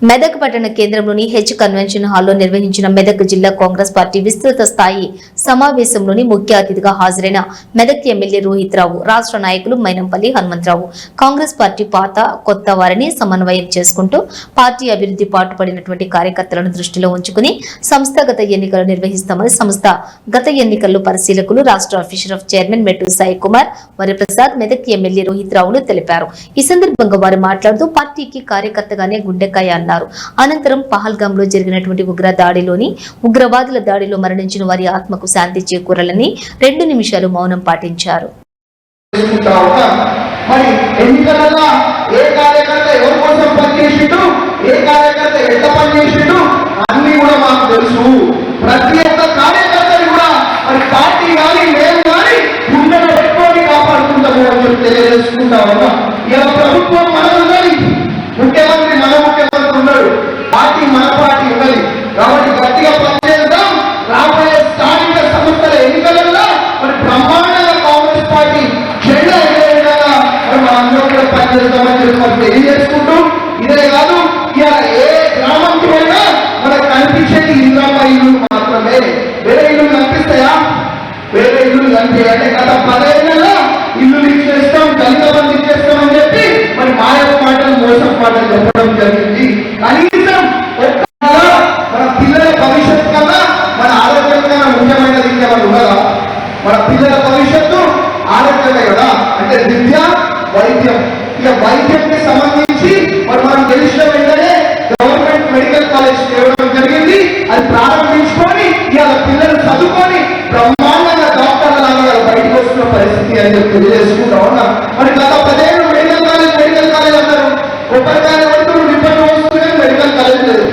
మెదక్ పట్టణ కేంద్రంలోని H convention హాల్లో నిర్వహించిన మెదక్ జిల్లా కాంగ్రెస్ పార్టీ విస్తృత స్థాయి సమావేశంలోని ముఖ్య అతిథిగా హాజరైన మెదక్ ఎమ్మెల్యే రోహిత్ రావు, రాష్ట్ర నాయకులు మైనంపల్లి హనుమంతరావు కాంగ్రెస్ పార్టీ పాత కొత్త వారిని సమన్వయం చేసుకుంటూ పార్టీ అభివృద్ధి పాటుపడినటువంటి కార్యకర్తలను దృష్టిలో ఉంచుకుని సంస్థాగత ఎన్నికలు నిర్వహిస్తామని సంస్థ గత ఎన్నికల్లో పరిశీలకులు రాష్ట్ర ఆఫీసర్ ఆఫ్ చైర్మన్ మెట్టు సాయి కుమార్ వరప్రసాద్ మెదక్ ఎమ్మెల్యే రోహిత్ రావులు తెలిపారు. ఈ సందర్భంగా వారు మాట్లాడుతూ పార్టీకి కార్యకర్తగానే గుండెకాయ అన్నారు. అనంతరం పహల్గామ్ లో జరిగినటువంటి ఉగ్రవాదుల దాడిలో మరణించిన వారి ఆత్మకు శాంతి చేకూరాలని 2 నిమిషాలు మౌనం పాటించారు. ముఖ్యమంత్రి మన ముఖ్యమంత్రి ఉన్నాడు, పార్టీ మన పార్టీ ఉన్నది కాబట్టి గట్టిగా పనిచేద్దాం. రాబోయే స్థానిక సంస్థల ఎన్నికలలో మరి బ్రహ్మాండంగా కాంగ్రెస్ పార్టీ జెండా ఎగరేయడంగా మరి మనందరం కూడా పనిచేద్దామని చెప్పి తెలియజేసుకుంటూ, ఇదే కాదు ఇలా ఏ గ్రామంకి పోయినా మనకు కనిపించేది ఇంద్రమ్మ ఇల్లు మాత్రమే. వేరే ఇల్లు కనిపిస్తాయా? వేరే ఇల్లు కనిపించాయంటే గత 10 ఏళ్లలో ఇల్లు ఇచ్చేస్తాం, దళిత బంధు ఇచ్చేస్తామని చెప్పి మరి మాయల మాటలు మోసం మాటలు చెప్పడం జరిగింది. కనీసం మన పిల్లల భవిష్యత్తు కన్నా మన ఆరోగ్యం కన్నా ముఖ్యమైనది ఇంకేమైనా ఉన్నదా? మన పిల్లల భవిష్యత్తు ఆరోగ్యమే కదా. అంటే విద్య, వైద్యం. ఇక వైద్యంకి సంబంధించి మరి మనం గెలిచిన వెంటనే గవర్నమెంట్ మెడికల్ కాలేజ్ తేవడం జరిగింది. అది ప్రారంభించుకొని ఇవాళ పిల్లలు చదువుకొని బ్రహ్మాండంగా డాక్టర్ల లాగా బయటకు వస్తున్న పరిస్థితి అని చెప్పి తెలియజేసుకుంటా ఉన్నాం. మరి గత 10 ఏళ్ళు మెడికల్ కాలేజ్ అన్నారు, కొబ్బరికాయలు పడుతున్నారు, రిబ్బన్లు వస్తున్నాయి, మెడికల్ కాలేజ్ లేదు.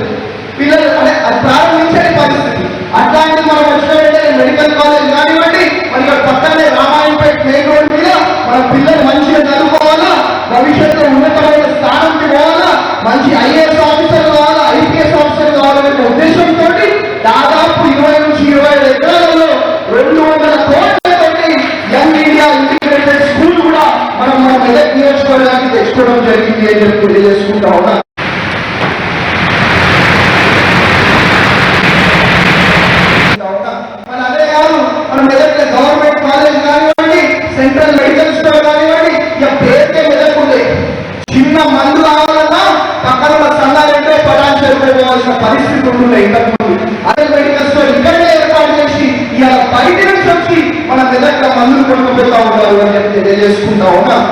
పిల్లలు అది ప్రారంభించే పరిస్థితి. అట్లాంటిది మనం వచ్చిన వెంటనే మెడికల్ కాలేజ్ కానివ్వండి, మరి ఇక్కడ పక్కనే రామాయణపేట మెయిన్ రోడ్ మీద మన పిల్లలు మంచిగా చదువుకోవాలా, భవిష్యత్తులో ఉన్నతమైన స్థానంకి పోవాలా, మంచి ఐఏఎస్ ఆఫీసర్ కావాలా, ఐపీఎస్ ఆఫీసర్ కావాలనే ఉద్దేశంతో దాదాపు 20 నుంచి 25 ఎకరాలలో 200 కోట్లతోటి యంగ్ ఇండియా ఇంటిగ్రేటెడ్ స్కూల్ కూడా మనం మన మెదక్ నియోజకవర్గానికి తెచ్చుకోవడం జరిగింది అని చెప్పి తెలియజేసుకుంటా ఉన్నాం. మన అదే కాదు, మన మెదక్ గవర్నమెంట్ కాలేజ్ కానివ్వండి, సెంట్రల్ మెడికల్ స్టోర్ కానివ్వండి, ఇక పేరుకే మెదక్ ఉంది. చిన్న మందు కావాలన్నా పక్కన ఉన్న సంఘాలంటే పడాలు చేరుకోవాల్సిన పరిస్థితి ఉంటున్నాయి. ఇంతకుముందు అదే మెడికల్ స్టోర్ ఇక్కడే ఏర్పాటు చేసి ఇలా బయట నుంచి వచ్చి మన మెదక్ మందులు కొనుక్కోపోతా ఉంటారు అని చెప్పి తెలియజేసుకుంటా ఉన్నాం.